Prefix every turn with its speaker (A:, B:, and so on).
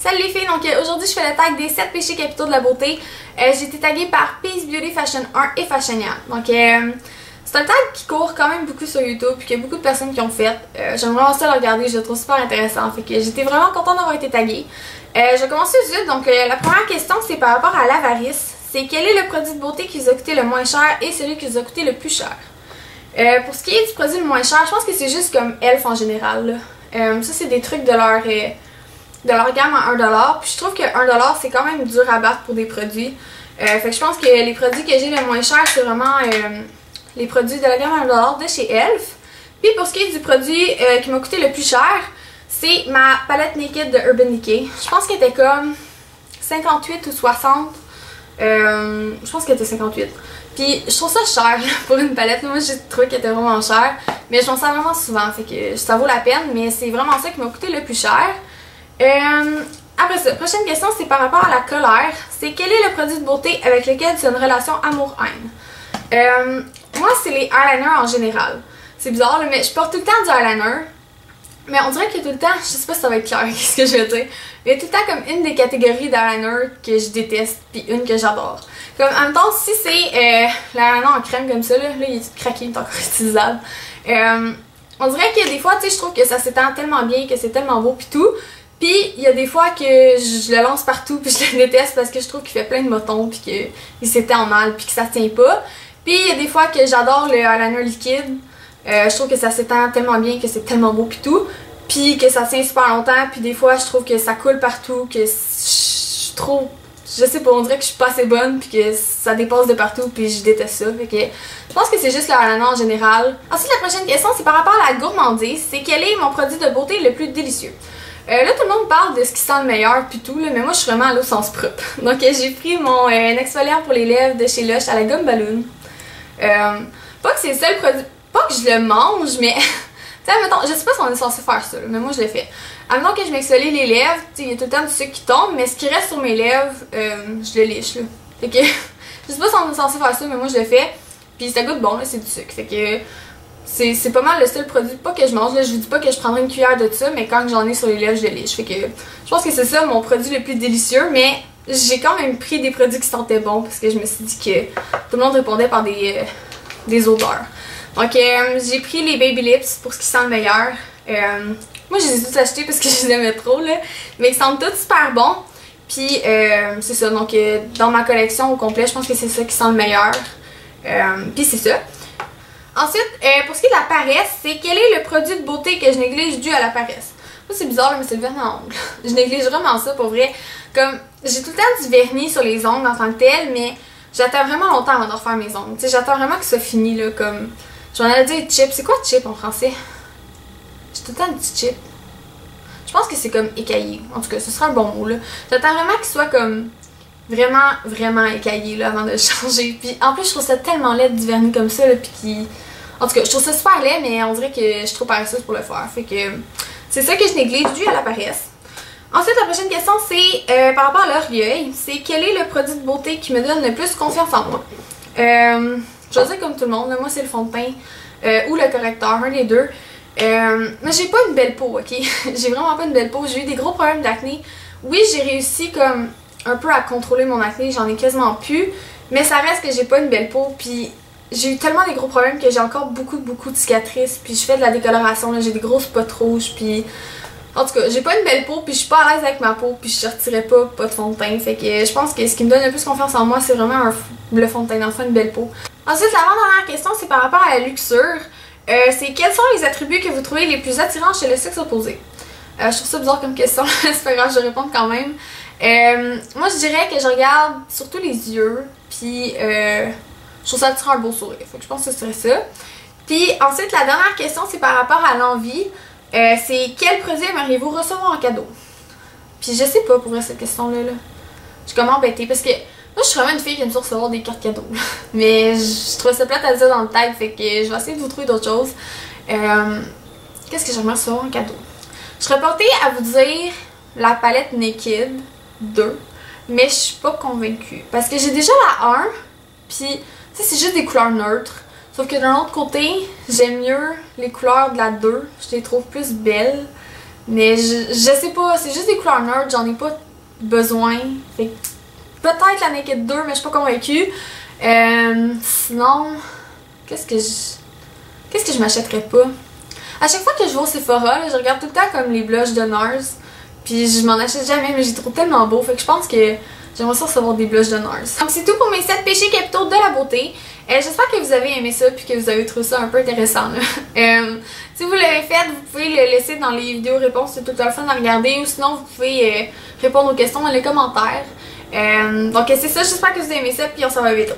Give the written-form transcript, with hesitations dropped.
A: Salut les filles, donc aujourd'hui je fais le tag des 7 péchés capitaux de la beauté. J'ai été taguée par Peace Beauty Fashion 1 et Fashionia. Donc c'est un tag qui court quand même beaucoup sur YouTube puis qu'il y a beaucoup de personnes qui ont fait. J'aime vraiment ça le regarder, je le trouve super intéressant. Fait que j'étais vraiment contente d'avoir été taguée. Je vais commencer tout de suite. Donc la première question c'est par rapport à l'avarice. C'est quel est le produit de beauté qui vous a coûté le moins cher et celui qui vous a coûté le plus cher? Pour ce qui est du produit le moins cher, je pense que c'est juste comme Elf en général. Ça c'est des trucs de leur gamme à 1$. Puis je trouve que 1$ c'est quand même dur à battre pour des produits. Fait que je pense que les produits que j'ai le moins cher c'est vraiment les produits de la gamme à 1$ de chez Elf. Puis pour ce qui est du produit qui m'a coûté le plus cher, c'est ma palette Naked de Urban Decay. Je pense qu'elle était comme 58 ou 60. Je pense qu'elle était 58. Puis je trouve ça cher pour une palette. Moi j'ai trouvé qu'elle était vraiment chère. Mais je m'en sers vraiment souvent. Fait que ça vaut la peine. Mais c'est vraiment ça qui m'a coûté le plus cher. Après ça, prochaine question c'est par rapport à la colère. C'est quel est le produit de beauté avec lequel tu as une relation amour-haine? Moi c'est les eyeliners en général. C'est bizarre là, mais je porte tout le temps du eyeliner. Mais on dirait que tout le temps, je sais pas si ça va être clair ce que je veux dire. Mais il y a tout le temps comme une des catégories d'eyeliner que je déteste puis une que j'adore. Comme en même temps, si c'est l'eyeliner en crème comme ça, là il est craqué, il est encore utilisable. On dirait que des fois, tu sais, je trouve que ça s'étend tellement bien, que c'est tellement beau pis tout. Puis il y a des fois que je le lance partout puis je le déteste parce que je trouve qu'il fait plein de motons puis qu'il s'étend mal puis que ça tient pas. Puis il y a des fois que j'adore le eyeliner liquide. Je trouve que ça s'étend tellement bien, que c'est tellement beau pis tout. Puis que ça tient super longtemps. Puis des fois je trouve que ça coule partout, que je trouve... Je sais pas, on dirait que je suis pas assez bonne puis que ça dépasse de partout puis je déteste ça. Fait que je pense que c'est juste le eyeliner en général. Ensuite la prochaine question c'est par rapport à la gourmandise. C'est quel est mon produit de beauté le plus délicieux? Là tout le monde parle de ce qui sent le meilleur pis tout là, mais moi je suis vraiment allée au sens propre. Donc j'ai pris mon exfoliant pour les lèvres de chez Lush à la gomme ballon. Pas que c'est le seul produit, pas que je le mange mais tu sais mettons, je sais pas si on est censé faire ça là, mais moi je le fais. Admettons que je m'exfolie les lèvres, il y a tout le temps du sucre qui tombe, mais ce qui reste sur mes lèvres, je le liche là. Fait que je sais pas si on est censé faire ça mais moi je le fais. Puis ça goûte bon là, c'est du sucre. Fait que c'est pas mal le seul produit, pas que je mange, là, je vous dis pas que je prendrai une cuillère de ça, mais quand j'en ai sur les lèvres, je le liche. Fait que je pense que c'est ça mon produit le plus délicieux, mais j'ai quand même pris des produits qui sentaient bon parce que je me suis dit que tout le monde répondait par des odeurs. Donc j'ai pris les Baby Lips pour ce qui sent le meilleur. Moi je les ai tous achetés parce que je les aimais trop là, mais ils sentent tous super bons. Puis c'est ça, donc dans ma collection au complet, je pense que c'est ça qui sent le meilleur. Puis c'est ça. Ensuite, pour ce qui est de la paresse, c'est quel est le produit de beauté que je néglige dû à la paresse? Ça c'est bizarre là, mais c'est le vernis à ongles. Je néglige vraiment ça pour vrai. Comme, j'ai tout le temps du vernis sur les ongles en tant que tel, mais j'attends vraiment longtemps avant de refaire mes ongles. Tu sais, j'attends vraiment que ça finisse là, comme... Je m'en allais dire chip. C'est quoi chip en français? J'ai tout le temps dit chip. Je pense que c'est comme écaillé. En tout cas, ce sera un bon mot là. J'attends vraiment qu'il soit comme... vraiment écaillé là avant de le changer. Puis en plus je trouve ça tellement laid du vernis comme ça là, puis qui... En tout cas je trouve ça super laid mais on dirait que je suis trop paresseuse pour le faire. Fait que c'est ça que je néglige dû à la paresse. Ensuite la prochaine question c'est par rapport à l'orgueil. C'est quel est le produit de beauté qui me donne le plus confiance en moi? Je vais dire comme tout le monde, là, moi c'est le fond de teint ou le correcteur, un des deux. Mais j'ai pas une belle peau, ok? J'ai vraiment pas une belle peau. J'ai eu des gros problèmes d'acné. Oui j'ai réussi comme un peu à contrôler mon acné, j'en ai quasiment plus, mais ça reste que j'ai pas une belle peau, puis j'ai eu tellement des gros problèmes que j'ai encore beaucoup de cicatrices, puis je fais de la décoloration, j'ai des grosses spots rouges, puis en tout cas j'ai pas une belle peau, puis je suis pas à l'aise avec ma peau, puis je sortirais pas de fond de teint, fait que je pense que ce qui me donne le plus confiance en moi c'est vraiment le fond de teint, enfin une belle peau. Ensuite l'avant-dernière question c'est par rapport à la luxure, c'est quels sont les attributs que vous trouvez les plus attirants chez le sexe opposé? Je trouve ça bizarre comme question, c'est pas grave je vais répondre quand même. Moi je dirais que je regarde surtout les yeux, puis je trouve ça attirant un beau sourire, fait que je pense que ce serait ça. Puis ensuite la dernière question c'est par rapport à l'envie, c'est quel produit aimeriez-vous recevoir en cadeau? Puis je sais pas pour cette question là, je suis comme embêtée parce que moi je suis vraiment une fille qui aime recevoir des cartes cadeaux, mais je trouve ça plate à dire dans le tag, fait que je vais essayer de vous trouver d'autres choses. Qu'est-ce que j'aimerais recevoir en cadeau? Je serais portée à vous dire la palette Naked 2, mais je suis pas convaincue parce que j'ai déjà la 1 puis tu sais c'est juste des couleurs neutres, sauf que d'un autre côté j'aime mieux les couleurs de la 2, je les trouve plus belles, Mais je sais pas, c'est juste des couleurs neutres, j'en ai pas besoin. Fait que peut-être la Naked 2, mais je suis pas convaincue. Sinon, qu'est-ce que je m'achèterais pas? À chaque fois que je vais au Sephora, là, je regarde tout le temps comme les blushs de NARS. Puis je m'en achète jamais, mais j'ai trouvé tellement beau. Fait que je pense que j'aimerais ça recevoir des blushs de NARS. Donc c'est tout pour mes 7 péchés capitaux de la beauté. J'espère que vous avez aimé ça puis que vous avez trouvé ça un peu intéressant. Si vous l'avez fait, vous pouvez le laisser dans les vidéos réponses, c'est tout le fun à regarder. Ou sinon, vous pouvez répondre aux questions dans les commentaires. Donc c'est ça, j'espère que vous avez aimé ça puis on se revoit bientôt.